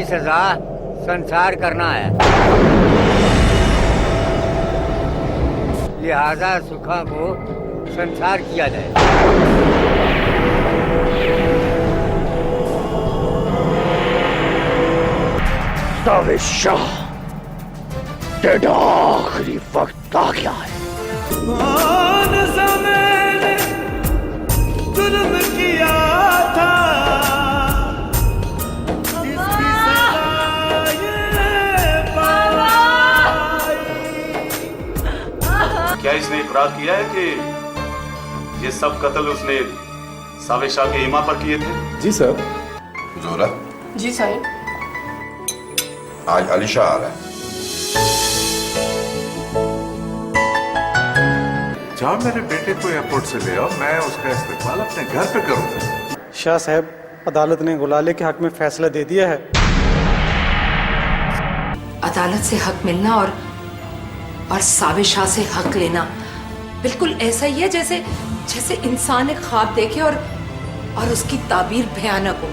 सजा संसार करना है, लिहाजा सुखा को संसार किया जाए। सावे शाह, तेरा आखिरी वक्त आ गया है। जुल्म किया था, क्या इसने इकरार किया है कि ये सब कत्ल उसने सावे शाह के इमा पर किए थे? जी सर। जोरा, जी साईं। आज अली शाह आ रहा है। जाओ मेरे बेटे को एयरपोर्ट से ले आओ, मैं उसका इस्तेमाल अपने घर पे करूंगा। शाह साहब, अदालत ने गुलाले के हक में फैसला दे दिया है। अदालत से हक मिलना और सावे शाह से हक लेना बिल्कुल ऐसा ही है जैसे जैसे इंसान एक ख्वाब देखे और उसकी ताबीर भयानक हो।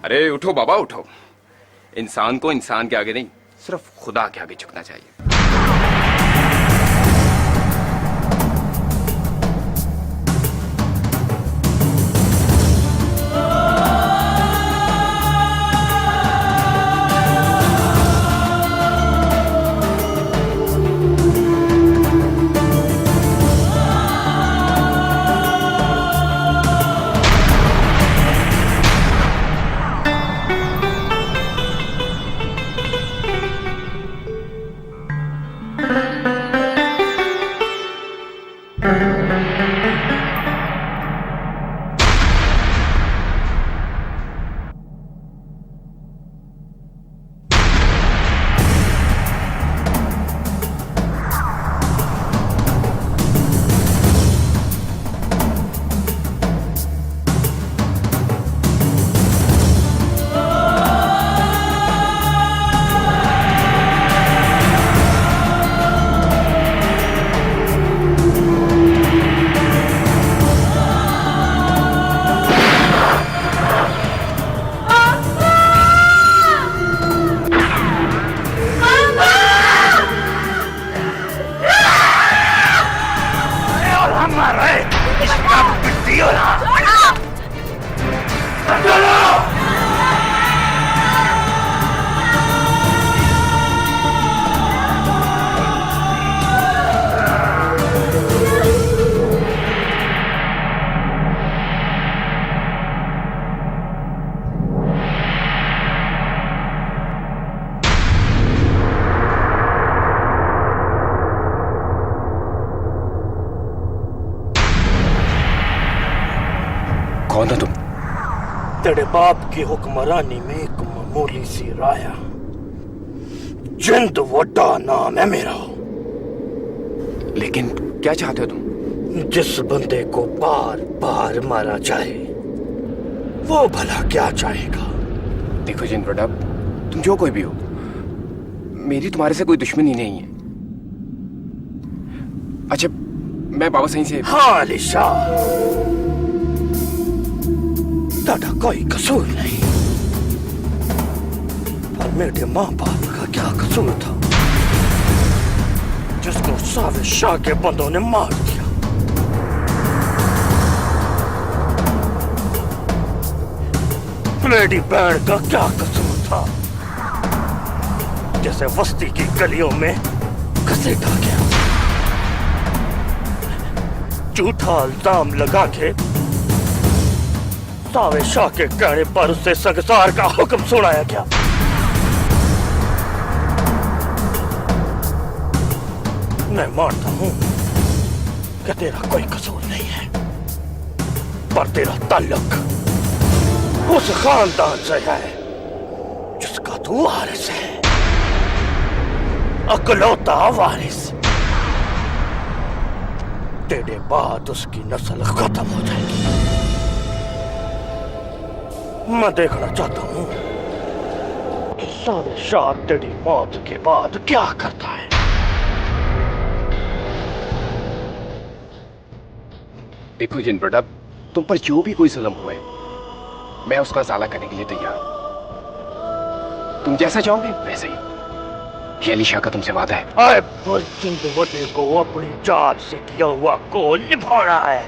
अरे उठो बाबा उठो, इंसान को इंसान के आगे नहीं सिर्फ खुदा के आगे झुकना चाहिए। कौन हो तुम? तेरे बाप की हुक्मरानी में एक मामूली सी राया, जिंद वड्डा नाम है मेरा। लेकिन क्या चाहते हो तुम? जिस बंदे को बार बार मारा जाए वो भला क्या चाहेगा? देखो जिन प्रताप, तुम जो कोई भी हो, मेरी तुम्हारे से कोई दुश्मनी नहीं है। अच्छा, मैं बाबा सही से। हाँ अली शाह, तेरा कोई कसूर नहीं, पर मेरे माँ बाप का क्या कसूर था जिसको सावे शाह के बंदों ने मार दिया? मेरी बहन का क्या कसूर था जैसे बस्ती की गलियों में घसीटा गया? झूठा इल्जाम लगा के सावे शाह के कहने पर उससे संसार का हुक्म सुनाया गया। मैं मानता हूं कि तेरा कोई कसूर नहीं है, पर तेरा ताल्लुक उस खानदान से है जिसका तू वारिस है, अकलौता वारिस। तेरे बाद उसकी नस्ल खत्म हो जाएगी। मैं देखना चाहता हूं कि साबिर शाह तेरी मौत के बाद क्या करता है। देखो जिन बेटा, तुम पर जो भी कोई जुल्म हुआ है, मैं उसका साला करने के लिए तैयार हूं। तुम जैसा चाहोगे वैसे ही। ये अली शाह का तुमसे वादा है। आए जिंदगी को अपनी जान से किया हुआ को निभाना है।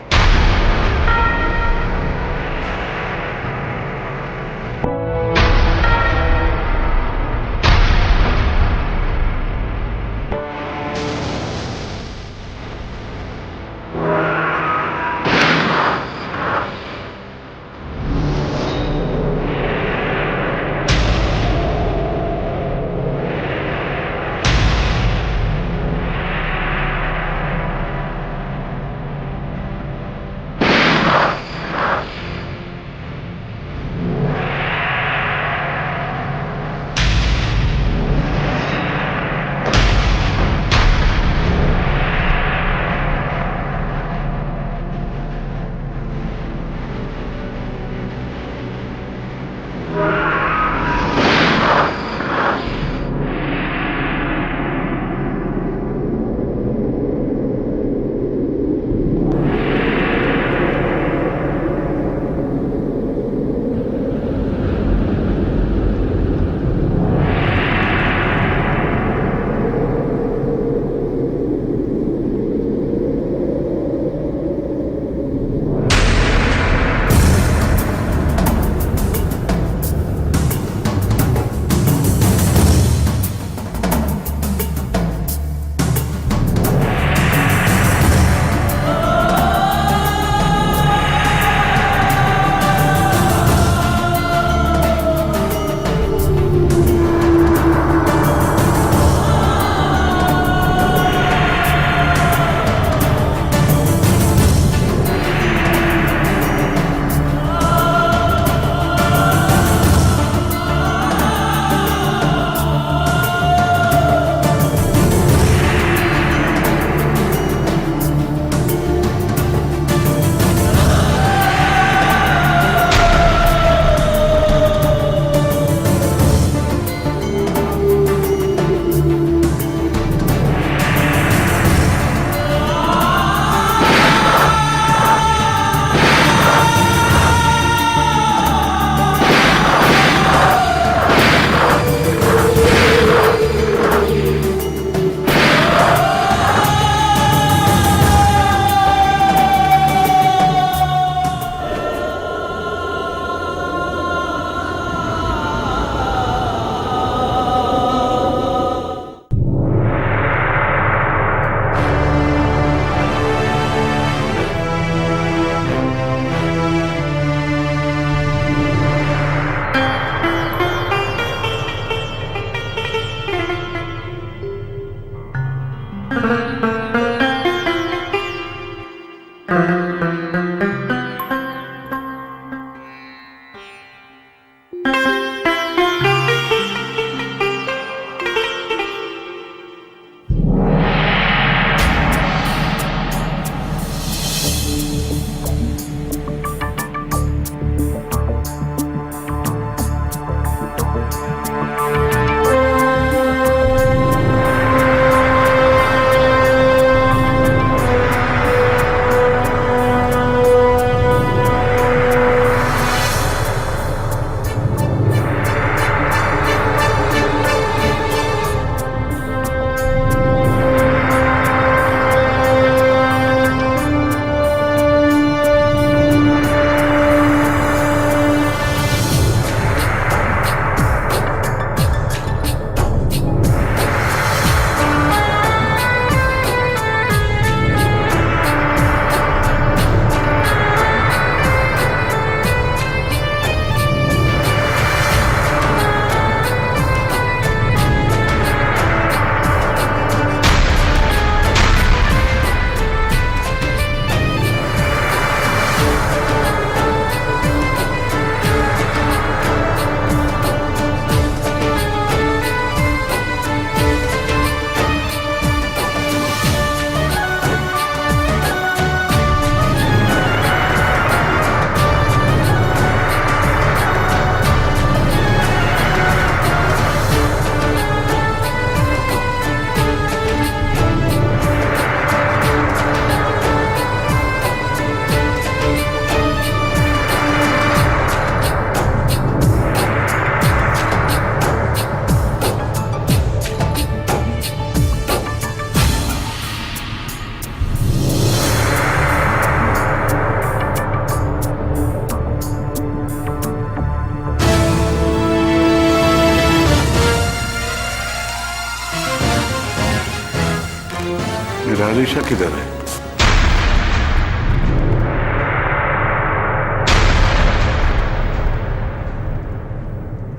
मेरा अलीशा किधर है?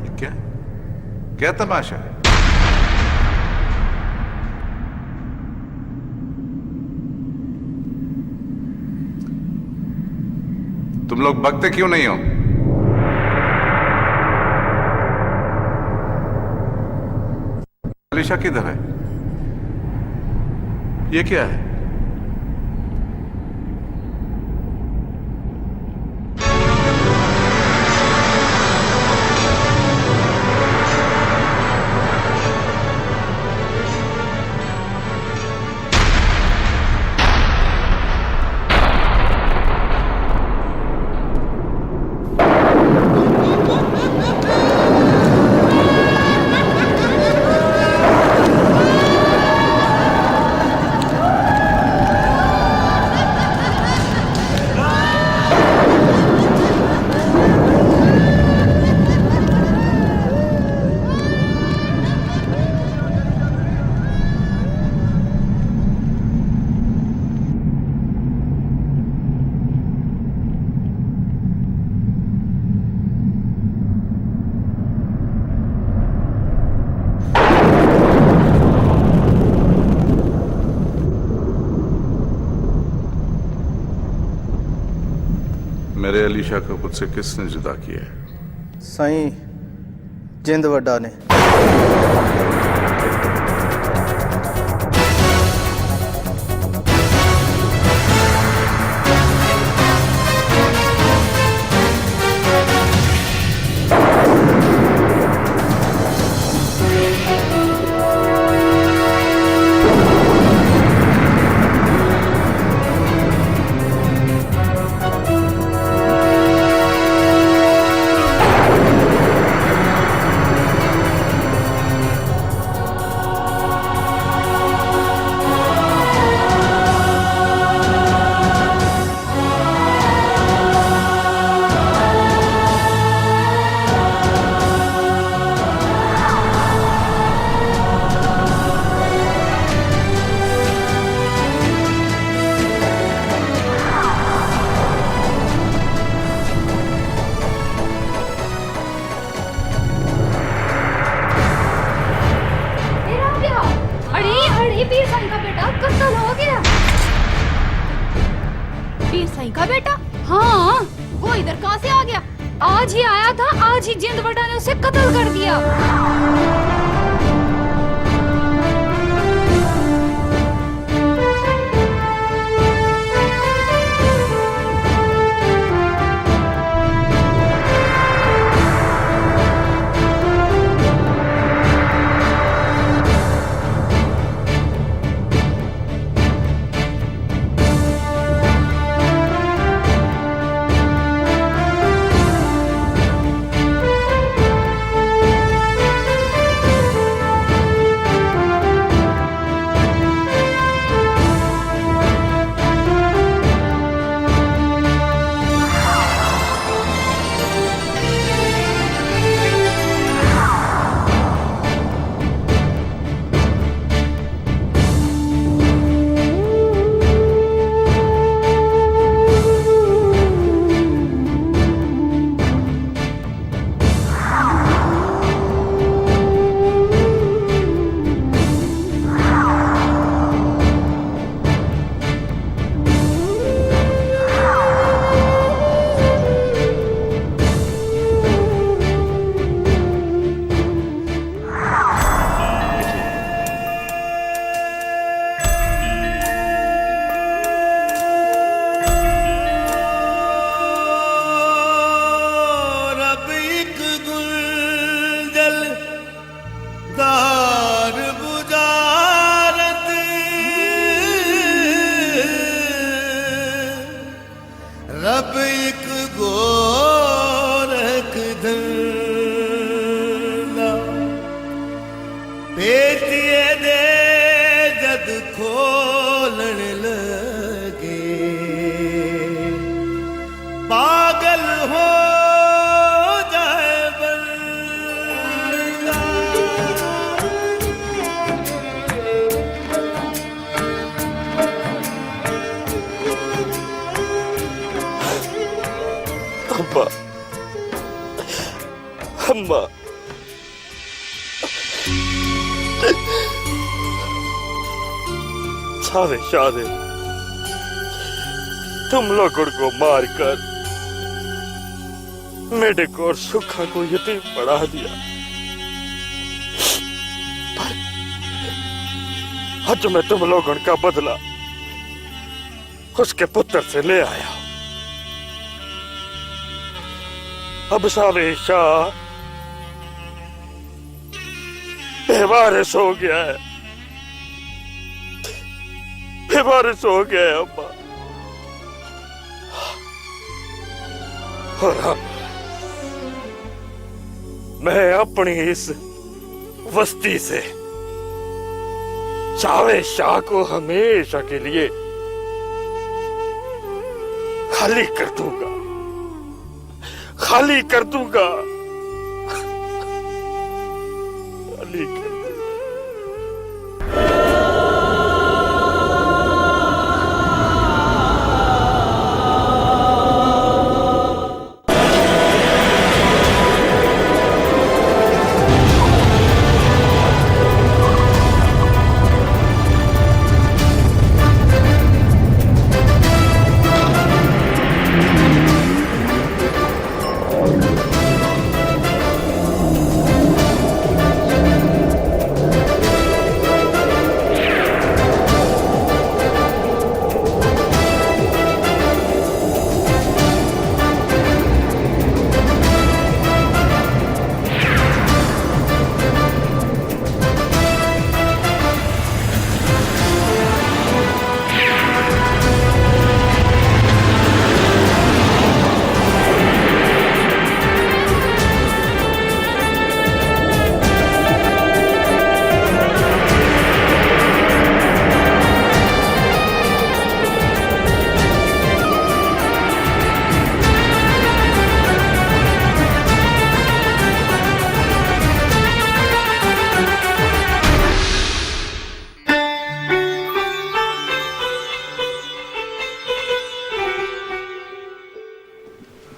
ये क्या क्या तमाशा है? तुम लोग बकते क्यों नहीं हो? अलीशा किधर है? ये क्या है? मेरे अलीशा को मुझसे किसने जुदा किया है? साईं जिंद वड्डा ने। पीर साईं का बेटा कत्ल हो गया। पीर साईं का बेटा? हाँ, वो इधर कहाँ से आ गया? आज ही आया था, आज ही जिंद वड्डा ने उसे कत्ल कर दिया। सारे शाह ने तुम लोगों को मारकर मेढे को और सुखा को यतीम बढ़ा दिया। पर आज मैं तुम लोगों का बदला उसके पुत्र से ले आया हूं। अब सारे शाह बेवारिस हो गया है, बेवारिस हो गया है अम्मा। और अब मैं अपनी इस बस्ती से सावे शाह को हमेशा के लिए खाली कर दूंगा, खाली कर दूंगा, खाली कर दूंगा।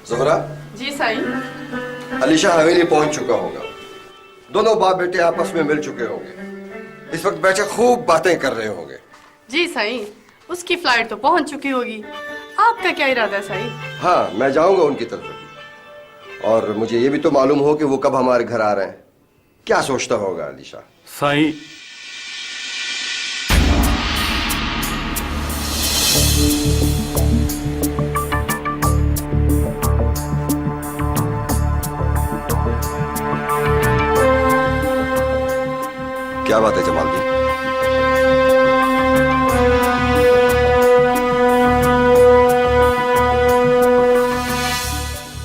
ज़ोहरा। जी साईं। अलीशा हवेली पहुंच चुका होगा, दोनों बाप बेटे आपस में मिल चुके होंगे, इस वक्त बैठे खूब बातें कर रहे होंगे। जी साईं, उसकी फ्लाइट तो पहुंच चुकी होगी, आपका क्या इरादा है साईं? हाँ, मैं जाऊंगा उनकी तरफ, और मुझे ये भी तो मालूम हो कि वो कब हमारे घर आ रहे हैं। क्या सोचता होगा अलीशा? साईं, क्या बात है जमालदीन?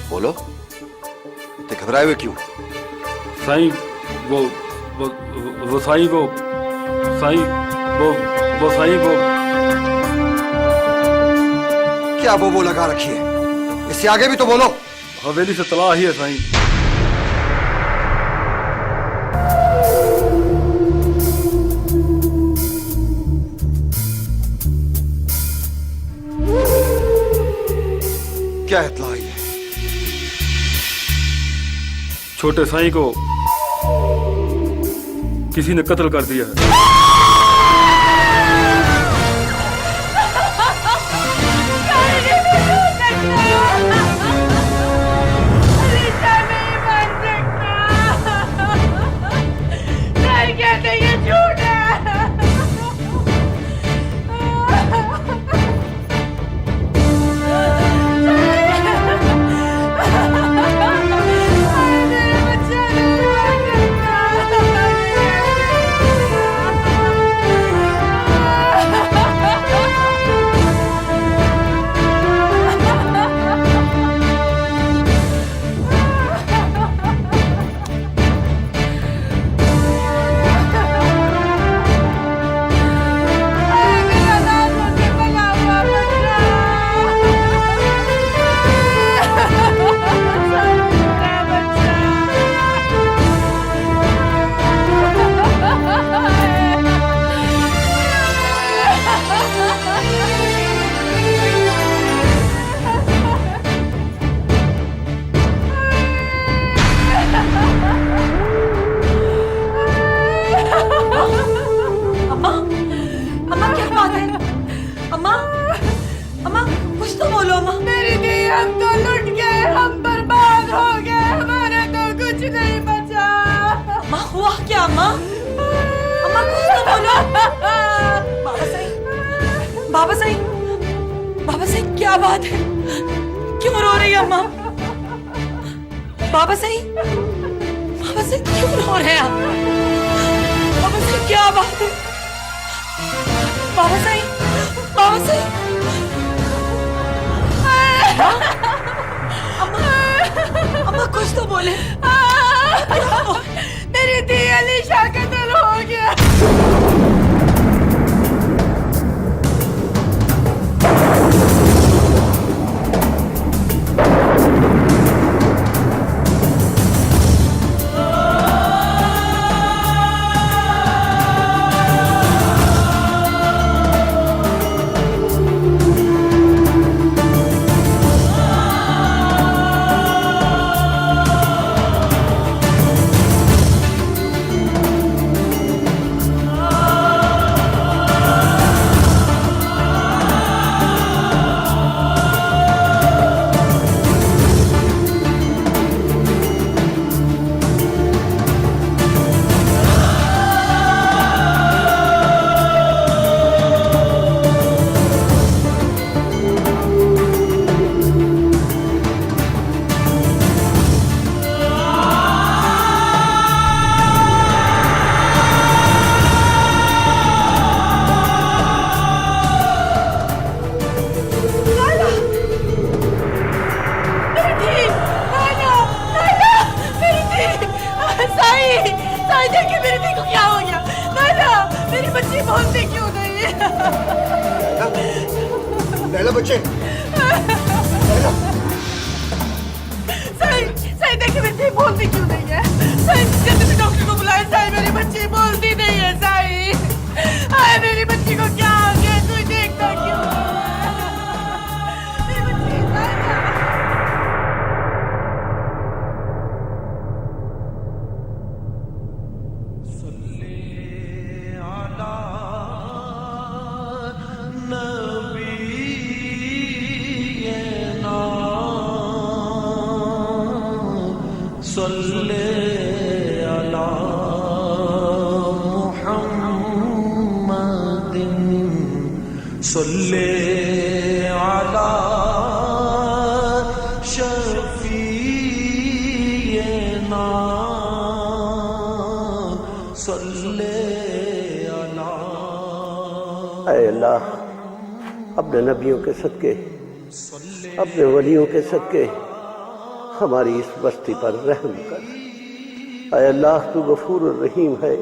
बोलो, इतने घबराए हुए क्यों? साईं वो साईं वो साईं वो साईं वो क्या वो लगा रखी है? इससे आगे भी तो बोलो। हवेली से तलाश ही है साईं। क्या इत्तला आई है? छोटे साईं को किसी ने कत्ल कर दिया है। अम्मा क्या बात है? अम्मा, अम्मा कुछ तो बोलो अम्मा। मेरी दी, हम तो लुट गए, हम बर्बाद हो गए, हमारे तो कुछ नहीं बचा। अम्मा हुआ क्या अम्मा? अम्मा कुछ तो बोलो। बाबा सही, बाबा सही, बाबा सही क्या बात है? क्यों रो रही है अम्मा? बाबा सही, बाबा सही क्यों रो रहे हैं आप? बाबा सही क्या बात है? बाबा सही, बाबा सही, अम्मा, अम्मा कुछ तो बोले। मेरी दी अलीशा कत्ल हो गया। बोलती क्यों नहीं है? लैला बच्चे, सही सही देखिए मेरी बोलती क्यों नहीं है? सही जल्दी से डॉक्टर को बुलाए। सही मेरी बच्ची बोलती नहीं है। सही हाय मेरी बच्ची को क्या हो गया? तू देखता क्यों? मेरी बच्ची अल्लाह अपने नबियों के सदके, अपने वलियों के सदके हमारी इस बस्ती पर रहम कर। ऐ अल्लाह तू गफूर रहीम है।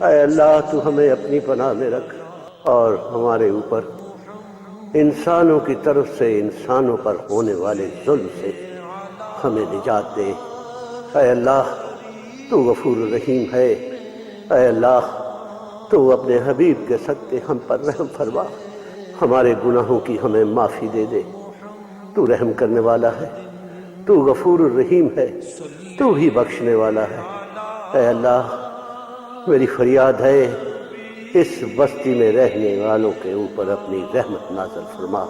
ऐ अल्लाह तू हमें अपनी पनाह में रख और हमारे ऊपर इंसानों की तरफ से इंसानों पर होने वाले जुल्म से हमें निजात दे। ऐ अल्लाह तू गफूर रहीम है। ऐ अल्लाह तू अपने हबीब के सदके हम पर रहम फरमा, हमारे गुनाहों की हमें माफ़ी दे दे। तू रहम करने वाला है, तू गफूर रहीम है, तू ही बख्शने वाला है। ऐ अल्लाह मेरी फरियाद है, इस बस्ती में रहने वालों के ऊपर अपनी रहमत नाज़िल फरमा।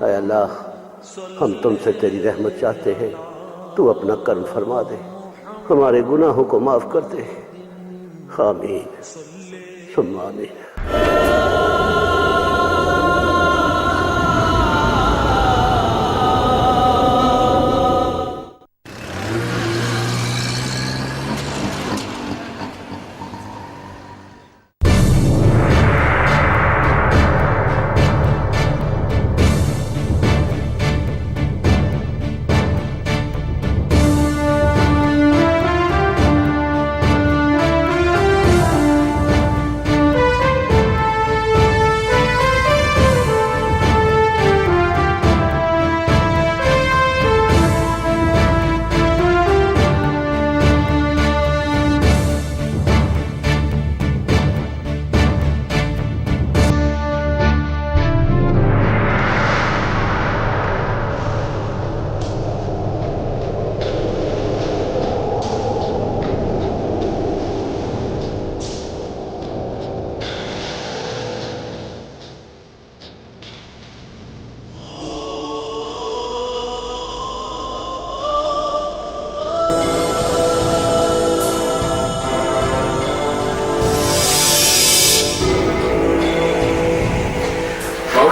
ऐ अल्लाह हम तुमसे तेरी रहमत चाहते हैं, तू अपना कर्म फरमा दे, हमारे गुनाहों को माफ़ कर दे। आमीन सुम्मा आमीन।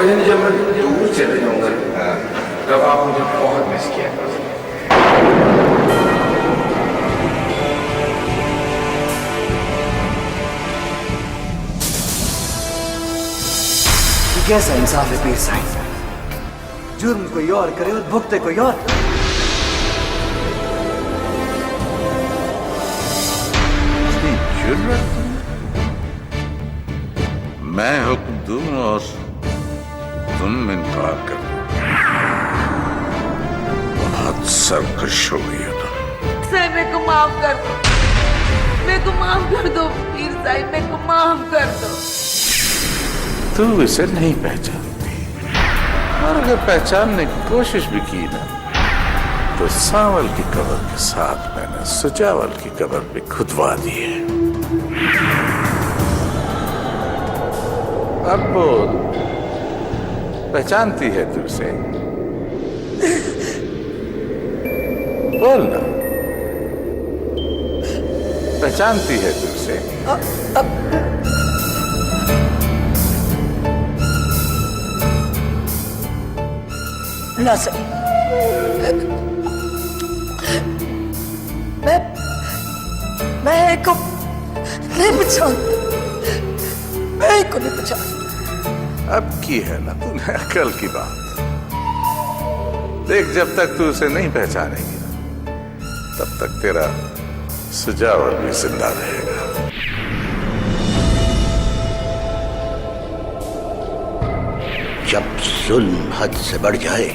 दिन जब मैं दूर चले जाऊंगा तब आप मुझे बहुत मिस किया करोगे। कैसा इंसाफ है पीर साईं? जुर्म कोई और करे और भुगते कोई और। मैं हुक्म दूं और तुम इनकार कर दो। बहुत सरकश हो गई हो तुम। साईं मेरे को माफ कर दो, मेरे को माफ कर दो पीर साईं, मेरे को माफ कर दो। तू इसे नहीं पहचानती, और अगर पहचानने की कोशिश भी की ना तो सांवल की कब्र के साथ मैंने सुजावल की कब्र भी खुदवा दी है। अब बोल, पहचानती है तू उसे? बोल ना, पहचानती है तू उसे? ना सही, मैं को नहीं पहचानती, मैं को नहीं पहचानती। अब की है ना तूने अकल की बात। देख, जब तक तू उसे नहीं पहचानेगी ना तब तक तेरा सुजावल भी जिंदा रहेगा। जब जुल्म हद से बढ़ जाए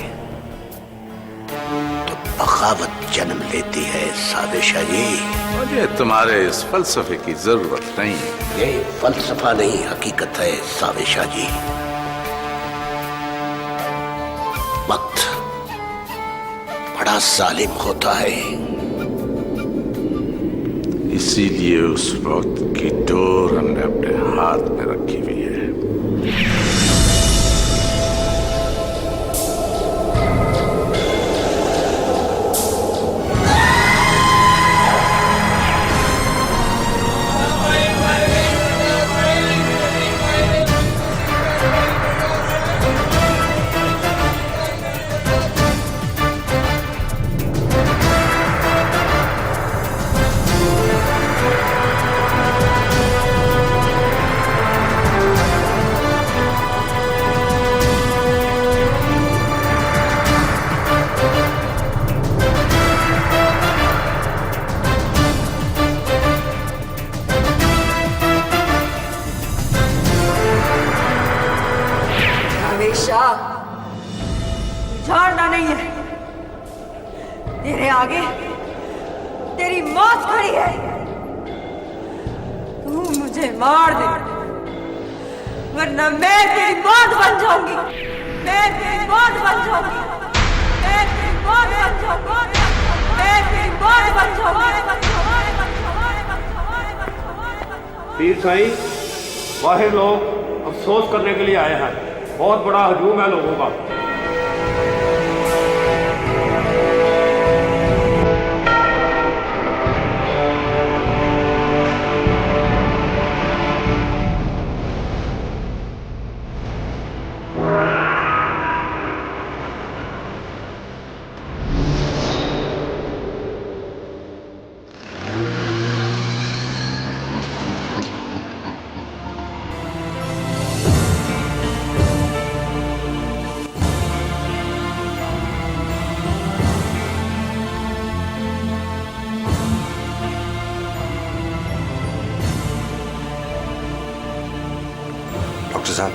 तो बगावत जन्म लेती है साबिशा जी। मुझे तुम्हारे इस फलसफे की जरूरत नहीं है। ये फलसफा नहीं, हकीकत है साबिशा जी। वक्त बड़ा जालिम होता है, इसीलिए उस वक्त की डोर हमने अपने हाथ में रखी हुई है। झाड़ना नहीं है, तेरे आगे तेरी मौत खड़ी है। तू मुझे मार दे वरना मैं तेरी मौत बन जाऊंगी, मैं तेरी मौत बन जाऊंगी, मैं तेरी मौत बन जाऊंगी, मैं तेरी मौत बन जाऊंगी। पीर साईं, बाहर लोग अफसोस करने के लिए आए हैं। बहुत बड़ा हजूम है लोगों का। डॉक्टर साहब,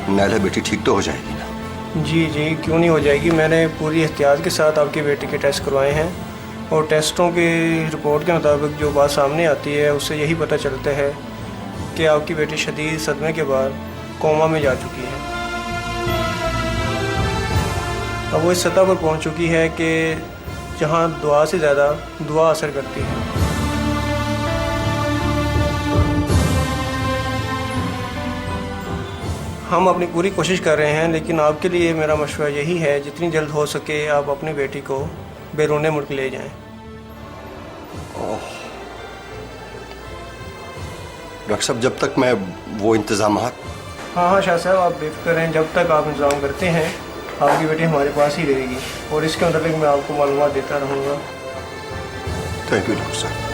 नैला बेटी ठीक तो हो जाएगी ना? जी जी, क्यों नहीं हो जाएगी। मैंने पूरी एहतियात के साथ आपकी बेटी के टेस्ट करवाए हैं और टेस्टों की रिपोर्ट के मुताबिक जो बात सामने आती है उससे यही पता चलता है कि आपकी बेटी शदीद सदमे के बाद कोमा में जा चुकी है। अब वो इस सतह पर पहुंच चुकी है कि जहां दुआ से ज़्यादा दुआ असर करती है। हम अपनी पूरी कोशिश कर रहे हैं, लेकिन आपके लिए मेरा मशवरा यही है जितनी जल्द हो सके आप अपनी बेटी को बैरून मुल्क ले जाएं। डॉक्टर साहब, जब तक मैं वो इंतजामात हाँ हाँ शाह साहब, आप बेफिक्र रहें, जब तक आप इंतजाम करते हैं आपकी बेटी हमारे पास ही रहेगी और इसके मुताबिक मैं आपको मालूमात देता रहूँगा। थैंक यू डॉक्टर साहब।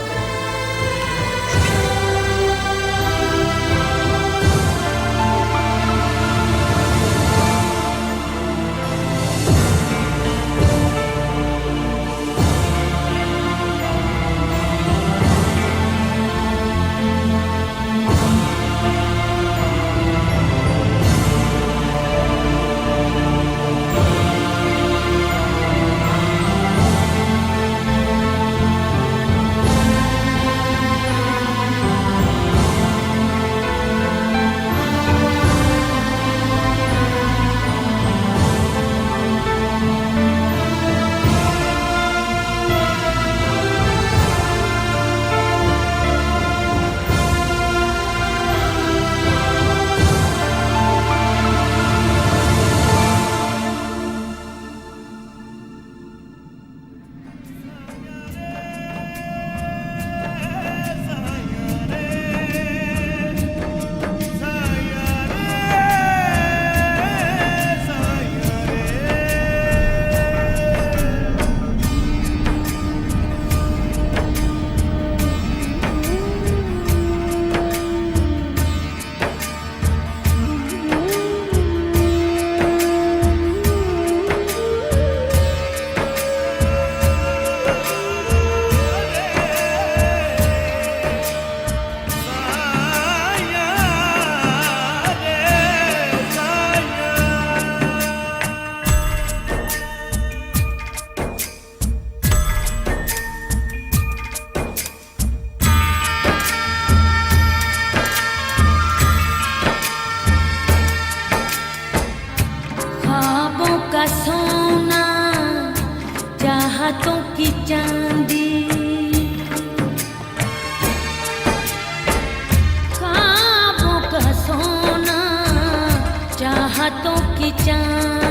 सोना चाहतों की चांदी, ख्वाबों का सोना चाहतों की चांदी।